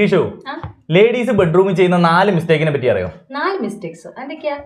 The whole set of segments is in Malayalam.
ടീഷു ലേഡീസ് ബെഡ്റൂമിൽ ചെയ്യുന്ന 4 മിസ്റ്റേക്കിനെ പറ്റി അറിയോ? 4 മിസ്റ്റേക്സ് എന്തൊക്കെയാ?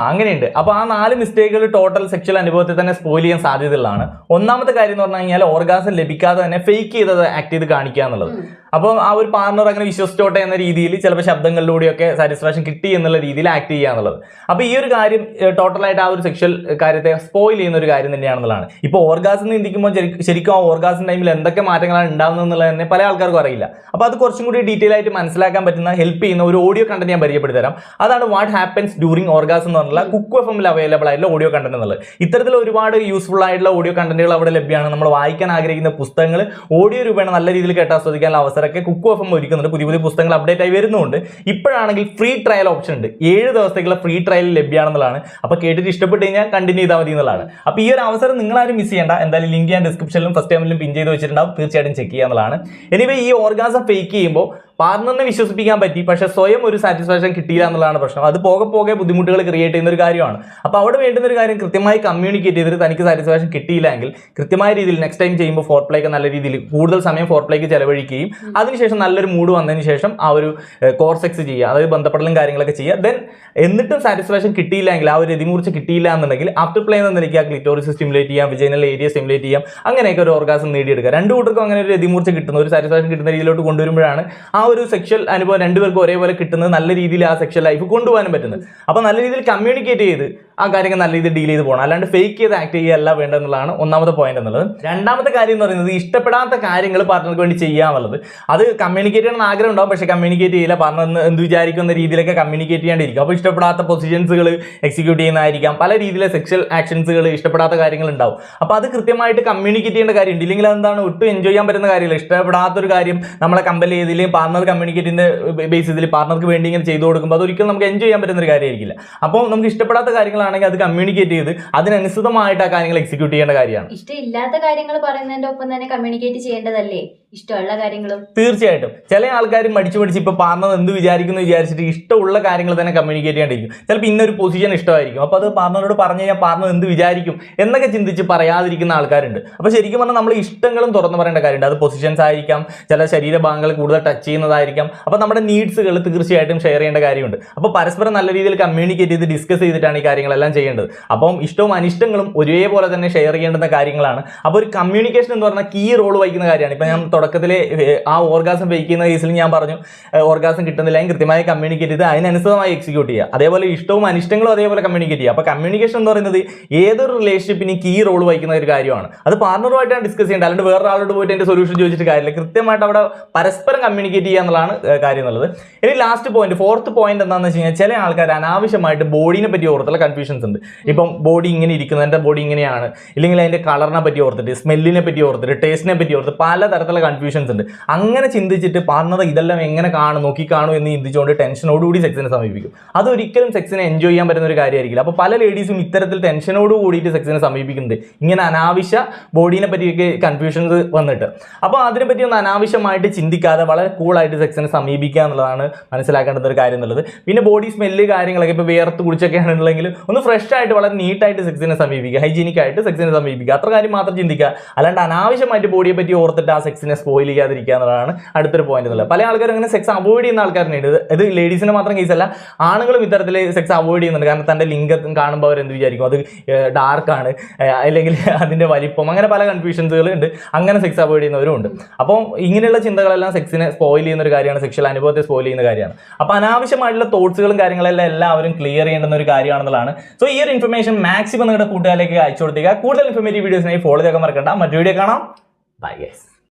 അങ്ങനെയുണ്ട്. അപ്പൊ ആ 4 മിസ്റ്റേക്കുകൾ ടോട്ടൽ സെക്ഷൽ അനുഭവത്തിൽ തന്നെ സ്പോയിൽ ചെയ്യാൻ സാധ്യതയുള്ളതാണ്. ഒന്നാമത്തെ കാര്യം എന്ന് പറഞ്ഞു കഴിഞ്ഞാൽ ഓർഗാസം ലഭിക്കാതെ തന്നെ ഫേക്ക് ചെയ്തത് ആക്ട് ചെയ്ത് കാണിക്കുക എന്നുള്ളത്. അപ്പോൾ ആ ഒരു പാർട്ണർ അങ്ങനെ വിശ്വസിച്ചോട്ടെ എന്ന രീതിയിൽ ചിലപ്പോൾ ശബ്ദങ്ങളിലൂടെയൊക്കെ സാറ്റിസ്ഫാക്ഷൻ കിട്ടി എന്നുള്ള രീതിയിൽ ആക്ട് ചെയ്യുക എന്നുള്ളത്. അപ്പോൾ ഈ ഒരു കാര്യം ടോട്ടലായിട്ട് ആ ഒരു സെക്ഷൽ കാര്യത്തെ സ്പോയിൽ ചെയ്യുന്ന ഒരു കാര്യം തന്നെയാണെന്നുള്ളതാണ്. ഇപ്പോൾ ഓർഗാസം ചിന്തിക്കുമ്പോൾ ശരിക്കും ആ ഓർഗാസം ടൈമിൽ എന്തൊക്കെ മാറ്റങ്ങളാണ് ഉണ്ടാകുന്നത് എന്നുള്ളത് തന്നെ പല ആൾക്കാർക്കും അറിയില്ല. അപ്പോൾ അത് കുറച്ചും കൂടി ഡീറ്റെയിൽ ആയിട്ട് മനസ്സിലാക്കാൻ പറ്റുന്ന ഹെൽപ്പ് ചെയ്യുന്ന ഒരു ഓഡിയോ കണ്ടന്റ് ഞാൻ പരിചയപ്പെടുത്തി തരാം. അതാണ് വാട്ട് ഹാപ്പൻസ് ഡ്യൂറിങ് ഓർഗാസം എന്ന് പറഞ്ഞാൽ കുക്ക് എഫ്എമ്മിൽ അവൈലബിൾ ആയിട്ടുള്ള ഓഡിയോ കണ്ടന്റ് എന്നുള്ളത്. ഇത്തരത്തിൽ ഒരുപാട് യൂസ്ഫുൾ ആയിട്ടുള്ള ഓഡിയോ കണ്ടന്റുകൾ അവിടെ ലഭ്യമാണ്. നമ്മൾ വായിക്കാൻ ആഗ്രഹിക്കുന്ന പുസ്തകങ്ങൾ ഓഡിയോ രൂപേണ നല്ല രീതിയിൽ കേട്ടാസ്വദിക്കാനുള്ള അവസരമൊക്കെ കുക്ക് എഫ്എം ഒരുക്കുന്നുണ്ട്. പുതിയ പുതിയ പുസ്തകങ്ങൾ അപ്ഡേറ്റ് ആയി വരുന്നുണ്ട്. ഇപ്പോഴാണെങ്കിൽ ഫ്രീ ട്രയൽ ഓപ്ഷൻ ഉണ്ട്. 7 ദിവസത്തേക്കുള്ള ഫ്രീ ട്രയൽ ലഭ്യമാണെന്നുള്ളതാണ്. അപ്പോൾ കേട്ടിട്ട് ഇഷ്ടപ്പെട്ട് കഴിഞ്ഞാൽ കണ്ടിന്യൂ ചെയ്താൽ മതി എന്നുള്ളതാണ്. അപ്പോൾ ഈ ഒരു അവസരം നിങ്ങളാരും മിസ് ചെയ്യേണ്ട. എന്തായാലും ലിങ്ക് ഞാൻ ഡിസ്ക്രിപ്ഷനിലും ഫസ്റ്റ് ടൈമിലും പിൻ ചെയ്ത് വെച്ചിട്ടുണ്ടാവും. തീർച്ചയായിട്ടും ചെക്ക് ചെയ്യുക എന്നുള്ളതാണ്. എനിവേ ഈ ഓർഗാസം ഫേക്ക് ചെയ്യുമ്പോൾ പാർട്ണറിനെ വിശ്വസിപ്പിക്കാൻ പറ്റി, പക്ഷേ സ്വയം ഒരു സാറ്റിസ്ഫാക്ഷൻ കിട്ടിയില്ല എന്നുള്ളതാണ് പ്രശ്നം. അത് പോകെ പോകെ ബുദ്ധിമുട്ടുകൾ ക്രിയേറ്റ് ചെയ്യുന്ന ഒരു കാര്യമാണ്. അപ്പോൾ അവിടെ വേണ്ടുന്ന ഒരു കാര്യം കൃത്യമായി കമ്മ്യൂണിക്കേറ്റ് ചെയ്തിട്ട് തനിക്ക് സാറ്റിസ്ഫാക്ഷൻ കിട്ടിയില്ല എങ്കിൽ കൃത്യമായ രീതിയിൽ നെക്സ്റ്റ് ടൈം ചെയ്യുമ്പോൾ ഫോർ പ്ലേക്ക് നല്ല രീതിയിൽ കൂടുതൽ സമയം ഫോർ പ്ലേക്ക് ചെലവഴിക്കുകയും അതിനുശേഷം നല്ലൊരു മൂഡ് വന്നതിന് ശേഷം ആ ഒരു കോർ സെക്സ് ചെയ്യുക, അതായത് ബന്ധപ്പെടലും കാര്യങ്ങളൊക്കെ ചെയ്യുക. ദെൻ എന്നിട്ടും സാറ്റിസ്ഫാക്ഷൻ കിട്ടിയില്ല എങ്കിൽ, ആ ഒരു രതിമൂർച്ച കിട്ടിയില്ല എന്നുണ്ടെങ്കിൽ ആഫ്റ്റർ പ്ലേ എന്ന നിലയ്ക്ക് ആ ക്ലിറ്റോറിസ് സ്റ്റിമുലേറ്റ് ചെയ്യാം, വിജൈനൽ ഏരിയ സ്റ്റിമുലേറ്റ് ചെയ്യാം, അങ്ങനെയൊക്കെ ഒരു ഓർഗാസം നേടിയെടുക്കുക. രണ്ടു കൂട്ടർക്കും അങ്ങനെ ഒരു രതിമൂർച്ച കിട്ടുന്ന ഒരു സാറ്റിസ്ഫാക്ഷൻ കിട്ടുന്ന രീതിയിലോട്ട് കൊണ്ടുവരുമ്പോഴാണ് ആ ഒരു സെക്ഷൽ അനുഭവം രണ്ടുപേർക്കും ഒരേപോലെ കിട്ടുന്നത്, നല്ല രീതിയിൽ ആ സെക്ഷൽ ലൈഫ് കൊണ്ടുപോകാനും പറ്റുന്നത്. അപ്പോൾ നല്ല രീതിയിൽ കമ്മ്യൂണിക്കേറ്റ് ചെയ്ത് ആ കാര്യങ്ങൾ നല്ല രീതിയിൽ ഡീൽ ചെയ്ത് പോകണം. അല്ലാണ്ട് ഫേക്ക് ചെയ്ത് ആക്ട് ചെയ്യുകയല്ല വേണ്ടതെന്നുള്ളതാണ് ഒന്നാമത്തെ പോയിന്റ് എന്നുള്ളത്. രണ്ടാമത്തെ കാര്യം എന്ന് പറയുന്നത് ഇഷ്ടപ്പെടാത്ത കാര്യങ്ങൾ പാർട്ണർക്ക് വേണ്ടി ചെയ്യുക എന്നുള്ളത്. അത് കമ്മ്യൂണിക്കേറ്റ് ചെയ്യണമെന്ന് ആഗ്രഹം ഉണ്ടാവും, പക്ഷേ കമ്മ്യൂണിക്കേറ്റ് ചെയ്യില്ല. പാർട്ണർ എന്ത് വിചാരിക്കുന്ന രീതിയിലൊക്കെ കമ്മ്യൂണിക്കേറ്റ് ചെയ്യാണ്ടിരിക്കും. അപ്പോൾ ഇഷ്ടപ്പെടാത്ത പൊസിഷൻസുകൾ എക്സിക്യൂട്ട് ചെയ്യുന്നതായിരിക്കാം, പല രീതിയിലെ സെക്ഷൽ ആക്ഷൻസുകൾ, ഇഷ്ടപ്പെടാത്ത കാര്യങ്ങൾ ഉണ്ടാവും. അപ്പോൾ അത് കൃത്യമായിട്ട് കമ്മ്യൂണിക്കേറ്റ് ചെയ്യേണ്ട കാര്യമുണ്ട്. ഇല്ലെങ്കിൽ അതെന്താണ് ഒട്ടും എൻജോയ് ചെയ്യാൻ പറ്റുന്ന കാര്യമില്ല. ഇഷ്ടപ്പെടാത്തൊരു കാര്യം നമ്മളെ കമ്പൽ ചെയ്തില്ലെങ്കിൽ പാർട്ണർ കമ്മ്യൂണിക്കേറ്റ് ചെയ്യുന്ന ബേസിസിൽ പാർട്ണർക്ക് വേണ്ടി ഇങ്ങനെ ചെയ്തു കൊടുക്കുമ്പോൾ അതൊരിക്കലും നമുക്ക് എൻജോയ് ചെയ്യാൻ പറ്റുന്ന ഒരു കാര്യമായിരിക്കില്ല. അപ്പോൾ നമുക്ക് ഇഷ്ടപ്പെടാത്ത കാര്യങ്ങളാണെങ്കിൽ അത് കമ്മ്യൂണിക്കേറ്റ് ചെയ്ത് അതിനനുസൃതമായിട്ട് ആ കാര്യങ്ങൾ എക്സിക്യൂട്ട് ചെയ്യേണ്ട കാര്യമാണ്. ഇഷ്ടമില്ലാത്ത കാര്യങ്ങൾ പറയുന്നതിന്റെ ഒപ്പം തന്നെ കമ്മ്യൂണിക്കേറ്റ് ചെയ്യേണ്ടതല്ലേ ഇഷ്ടമുള്ള കാര്യങ്ങളും? തീർച്ചയായിട്ടും. ചില ആൾക്കാർ മടിച്ച് ഇപ്പോൾ പാർട്ണർ എന്ത് വിചാരിക്കുന്നു വിചാരിച്ചിട്ട് ഇഷ്ടമുള്ള കാര്യങ്ങൾ തന്നെ കമ്മ്യൂണിക്കേറ്റ് ചെയ്യാണ്ടിരിക്കും. ചിലപ്പോൾ ഇന്നൊരു പൊസിഷൻ ഇഷ്ടമായിരിക്കും, അപ്പോൾ അത് പാർട്ണറോട് പറഞ്ഞു കഴിഞ്ഞാൽ പാർട്ണർ എന്ത് വിചാരിക്കും എന്നൊക്കെ ചിന്തിച്ച് പറയാതിരിക്കുന്ന ആൾക്കാരുണ്ട്. അപ്പോൾ ശരിക്കും പറഞ്ഞാൽ നമ്മൾ ഇഷ്ടങ്ങളും തുറന്നു പറയേണ്ട കാര്യമുണ്ട്. അത് പൊസിഷൻസ് ആയിരിക്കാം, ചില ശരീരഭാഗങ്ങൾ കൂടുതൽ ടച്ച് ചെയ്യുന്നതായിരിക്കാം. അപ്പോൾ നമ്മുടെ നീഡ്സുകൾ തീർച്ചയായിട്ടും ഷെയർ ചെയ്യേണ്ട കാര്യമുണ്ട്. അപ്പോൾ പരസ്പരം നല്ല രീതിയിൽ കമ്മ്യൂണിക്കേറ്റ് ചെയ്ത് ഡിസ്കസ് ചെയ്തിട്ടാണ് ഈ കാര്യങ്ങളെല്ലാം ചെയ്യേണ്ടത്. അപ്പം ഇഷ്ടവും അനിഷ്ടങ്ങളും ഒരേപോലെ തന്നെ ഷെയർ ചെയ്യേണ്ടുന്ന കാര്യങ്ങളാണ്. അപ്പോൾ ഒരു കമ്മ്യൂണിക്കേഷൻ എന്ന് പറഞ്ഞാൽ കീ റോൾ വഹിക്കുന്ന കാര്യമാണ്. ഇപ്പോൾ ഞാൻ തുടക്കത്തിലെ ആ ഓർഗാസം ഫേക്ക് ചെയ്യുന്ന കേസിൽ ഞാൻ പറഞ്ഞു, ഓർഗാസം കിട്ടുന്നില്ലെങ്കിൽ കൃത്യമായി കമ്മ്യൂണിക്കേറ്റ് ചെയ്ത് അതിനനുസൃതമായി എക്സിക്യൂട്ട് ചെയ്യുക. അതേപോലെ ഇഷ്ടവും അനിഷ്ടങ്ങളും അതേപോലെ കമ്മ്യൂണിക്കേറ്റ് ചെയ്യുക. അപ്പോൾ കമ്മ്യൂണിക്കേഷൻ എന്ന് പറയുന്നത് ഏതൊരു റിലേഷൻഷിപ്പിന് കീ റോൾ വഹിക്കുന്ന ഒരു കാര്യമാണ്. അത് പാർട്ണറുമായിട്ടാണ് ഡിസ്കസ് ചെയ്യേണ്ടത്, അല്ലാണ്ട് വേറൊരാളോട് പോയിട്ട് എൻ്റെ സൊല്യൂഷൻ ചോദിച്ചിട്ട് കാര്യമില്ല. കൃത്യമായിട്ട് അവിടെ പരസ്പരം കമ്മ്യൂണിക്കേറ്റ് ചെയ്യുക എന്നുള്ളതാണ് കാര്യം എന്നുള്ളത്. ഇനി ലാസ്റ്റ് പോയിന്റ്, ഫോർത്ത് പോയിന്റ് എന്താണെന്ന് വെച്ച് കഴിഞ്ഞാൽ, ചില ആൾക്കാർ അനാവശ്യമായിട്ട് ബോഡീനെ പറ്റി ഓർത്തുള്ള കൺഫ്യൂഷൻസ് ഉണ്ട്. ഇപ്പം ബോഡി ഇങ്ങനെ ഇരിക്കുന്നത്, എൻ്റെ ബോഡി ഇങ്ങനെയാണ്, ഇല്ലെങ്കിൽ അതിൻ്റെ കളറിനെ പറ്റി ഓർത്തിട്ട്, സ്മെല്ലിനെ പറ്റി ഓർത്തിട്ട്, ടേസ്റ്റിനെ പറ്റി ഓർത്ത് പലതരത്തിലുള്ള കൺഫ്യൂഷൻസ് ഉണ്ട്. അങ്ങനെ ചിന്തിച്ചിട്ട് പാർട്ണർ ഇതെല്ലാം എങ്ങനെ നോക്കി കാണും എന്ന് ചിന്തിച്ചുകൊണ്ട് ടെൻഷനോടുകൂടി സെക്സിനെ സമീപിക്കും. അതൊരിക്കലും സെക്സിനെ എൻജോയ് ചെയ്യാൻ പറ്റുന്ന ഒരു കാര്യമായിരിക്കില്ല. അപ്പോൾ പല ലേഡീസും ഇത്തരത്തിൽ ടെൻഷനോട് കൂടിയിട്ട് സെക്സിനെ സമീപിക്കുന്നുണ്ട്, ഇങ്ങനെ അനാവശ്യ ബോഡീനെ പറ്റിയൊക്കെ കൺഫ്യൂഷൻസ് വന്നിട്ട്. അപ്പോൾ അതിനെപ്പറ്റി ഒന്ന് അനാവശ്യമായിട്ട് ചിന്തിക്കാതെ വളരെ കൂളായിട്ട് സെക്സിനെ സമീപിക്കുക എന്നുള്ളതാണ് മനസ്സിലാക്കേണ്ടുന്ന ഒരു കാര്യം എന്നുള്ളത്. പിന്നെ ബോഡി സ്മെല്ല് കാര്യങ്ങളൊക്കെ ഇപ്പോൾ വേർത്ത് കുളിച്ചൊക്കെ ആണെന്നുണ്ടെങ്കിൽ ഒന്ന് ഫ്രഷ് ആയിട്ട് വളരെ നീറ്റായിട്ട് സെക്സിനെ സമീപിക്കുക, ഹൈജീനിക് ആയിട്ട് സെക്സിനെ സമീപിക്കുക. അത്ര കാര്യം മാത്രം ചിന്തിക്കുക, അല്ലാണ്ട് അനാവശ്യമായിട്ട് ബോഡിയെ പറ്റി ഓർത്തിട്ട് ആ സെക്സിനെ സ്പോയിൽ ചെയ്യാതിരിക്കുക എന്നുള്ളതാണ് അടുത്തൊരു പോയിന്റ് എന്നുള്ളത്. പല ആൾക്കാരും അങ്ങനെ സെക്സ് അവോയ്ഡ് ചെയ്യുന്ന ആൾക്കാരുണ്ട്. ഇത് ലേഡീസിന് മാത്രം കേസല്ല, ആണുങ്ങളും ഇത്തരത്തിൽ സെക്സ് അവോയ്ഡ് ചെയ്യുന്നുണ്ട്. കാരണം തൻ്റെ ലിംഗം കാണുമ്പോൾ അവർ എന്ത് വിചാരിക്കും, അത് ഡാർക്കാണ്, അല്ലെങ്കിൽ അതിൻ്റെ വലിപ്പം, അങ്ങനെ പല കൺഫ്യൂഷൻസുകൾ ഉണ്ട്. അങ്ങനെ സെക്സ് അവോയ്ഡ് ചെയ്യുന്നവരും ഉണ്ട്. അപ്പോൾ ഇങ്ങനെയുള്ള ചിന്തകളെല്ലാം സെക്സിനെ സ്പോയിൽ ചെയ്യുന്ന ഒരു കാര്യമാണ്, സെക്ഷൽ അനുഭവത്തെ സ്പോയിൽ ചെയ്യുന്ന കാര്യമാണ്. അപ്പോൾ അനാവശ്യമായിട്ടുള്ള തോട്ട്സുകളും കാര്യങ്ങളെല്ലാം എല്ലാവരും ക്ലിയർ ചെയ്യേണ്ടുന്ന ഒരു കാര്യമാണെന്നുള്ളതാണ്. സോ ഈ ഒരു ഇൻഫർമേഷൻ മാക്സിമം നിങ്ങളുടെ കൂട്ടുകാരിലേക്ക് അയച്ചു കൊടുത്തേക്കുക. കൂടുതൽ ഇൻഫർമേറ്റീവ് വീഡിയോസിനായി ഫോളോ ചെയ്യാൻ മറക്കണ്ട. മറ്റു വീഡിയോ കാണാം. Bye guys.